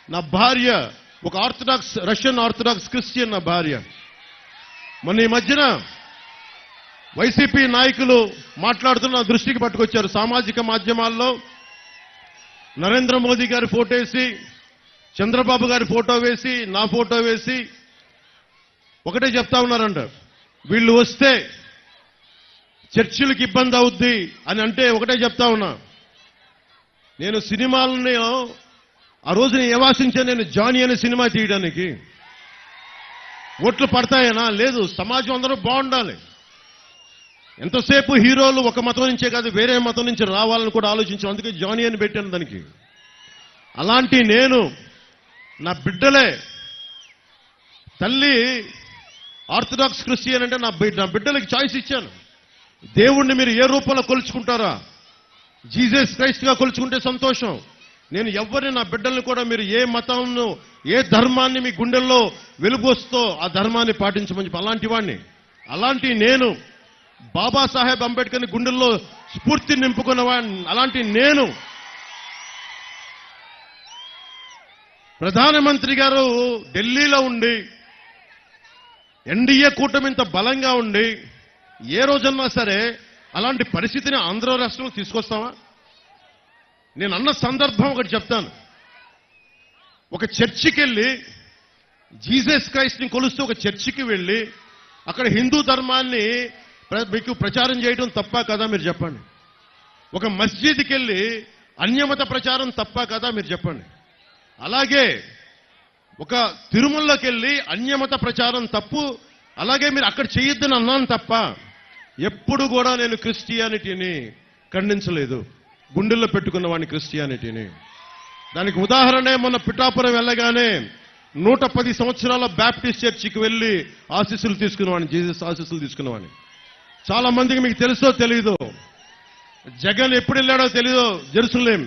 నా భార్య ఒక రష్యన్ ఆర్థడాక్స్ క్రిస్టియన్. నా భార్య మొన్న ఈ మధ్యన వైసీపీ నాయకులు మాట్లాడుతున్న దృష్టికి పట్టుకొచ్చారు. సామాజిక మాధ్యమాల్లో నరేంద్ర మోదీ గారి ఫోటో వేసి, చంద్రబాబు గారి ఫోటో వేసి, నా ఫోటో వేసి ఒకటే చెప్తా ఉన్నారంట, వీళ్ళు వస్తే చర్చిలకు ఇబ్బంది అవుద్ది అని. అంటే ఒకటే చెప్తా ఉన్నా, నేను సినిమాలని ఆ రోజు నేను ఏవాసించాను, నేను జానీ అనే సినిమా తీయడానికి. ఓట్లు పడతాయనా? లేదు. సమాజం అందరూ బాగుండాలి. ఎంతసేపు హీరోలు ఒక మతం నుంచే కాదు, వేరే మతం నుంచి రావాలని కూడా ఆలోచించాను. అందుకే జానీ అని పెట్టాను దానికి. అలాంటి నేను నా బిడ్డలే, తల్లి ఆర్థడాక్స్ క్రిస్టియన్ అంటే నా బిడ్డలకి చాయిస్ ఇచ్చాను. దేవుణ్ణి మీరు ఏ రూపంలో కొలుచుకుంటారా? జీసస్ క్రైస్ట్ గా కొలుచుకుంటే సంతోషం. నేను ఎవరిని, నా బిడ్డల్ని కూడా మీరు ఏ మతంను, ఏ ధర్మాన్ని మీ గుండెల్లో వెలుగొస్తో ఆ ధర్మాన్ని పాటించమని చెప్పి అలాంటి వాడిని. అలాంటి నేను బాబాసాహెబ్ అంబేద్కర్ని గుండెల్లో స్ఫూర్తి నింపుకున్నవాడిని. అలాంటి నేను ప్రధానమంత్రి గారు ఢిల్లీలో ఉండి, ఎన్డీఏ కూటమి ఇంత బలంగా ఉండి, ఏ రోజన్నా సరే అలాంటి పరిస్థితిని ఆంధ్ర రాష్ట్రంలో తీసుకొస్తావా? నేను అన్న సందర్భం ఒకటి చెప్తాను. ఒక చర్చికి వెళ్ళి జీసస్ క్రైస్ట్ని కొలుస్తూ ఒక చర్చికి వెళ్ళి అక్కడ హిందూ ధర్మాన్ని మీకు ప్రచారం చేయడం తప్ప కదా? మీరు చెప్పండి. ఒక మస్జిద్కి వెళ్ళి అన్యమత ప్రచారం తప్ప కదా? మీరు చెప్పండి. అలాగే ఒక తిరుమలకి వెళ్ళి అన్యమత ప్రచారం తప్పు. అలాగే మీరు అక్కడ చేయొద్దని అన్నాను తప్ప ఎప్పుడు కూడా నేను క్రిస్టియానిటీని ఖండించలేదు. గుండెల్లో పెట్టుకున్న వాడిని క్రిస్టియానిటీని. దానికి ఉదాహరణే మొన్న పిఠాపురం వెళ్ళగానే 110 సంవత్సరాల బ్యాప్టిస్ట్ చర్చికి వెళ్ళి ఆశీస్సులు తీసుకున్నవాడిని, జీసస్ ఆశీస్సులు తీసుకున్నవాడిని. చాలా మందికి మీకు తెలుసో తెలీదో, జగన్ ఎప్పుడు వెళ్ళాడో తెలీదో జెరూసలేం.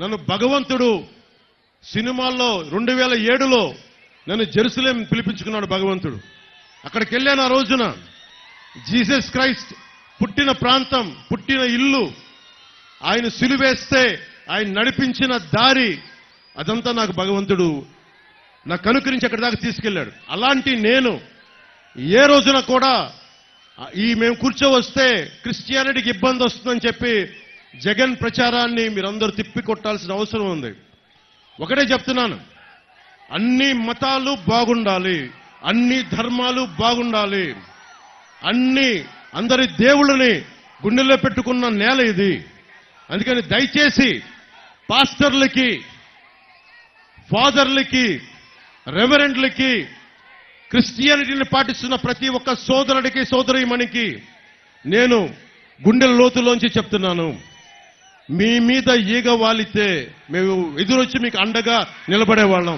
నన్ను భగవంతుడు సినిమాల్లో 2007లో నన్ను జెరూసలేం పిలిపించుకున్నాడు భగవంతుడు. అక్కడికి వెళ్ళాను. ఆ రోజున జీసస్ క్రైస్ట్ పుట్టిన ప్రాంతం, పుట్టిన ఇల్లు, ఆయన సిలువేస్తే ఆయన నడిపించిన దారి, అదంతా నాకు భగవంతుడు నాకు కనుకరించి అక్కడి దాకా తీసుకెళ్లాడు. అలాంటి నేను ఏ రోజున కూడా మేము కూర్చోవస్తే క్రిస్టియానిటీకి ఇబ్బంది వస్తుందని చెప్పి జగన్ ప్రచారాన్ని మీరందరూ తిప్పికొట్టాల్సిన అవసరం ఉంది. ఒకటే చెప్తున్నాను, అన్ని మతాలు బాగుండాలి, అన్ని ధర్మాలు బాగుండాలి, అందరి దేవుళ్ళని గుండెల్లో పెట్టుకున్న నేల ఇది. అందుకని దయచేసి పాస్టర్లకి, ఫాదర్లకి, రెవరెండ్లకి, క్రిస్టియానిటీని పాటిస్తున్న ప్రతి ఒక్క సోదరుడికి, సోదరీమణికి నేను గుండెల లోతులోంచి చెప్తున్నాను, మీ మీద ఈగ వాలితే మేము ఎదురొచ్చి మీకు అండగా నిలబడేవాళ్ళం.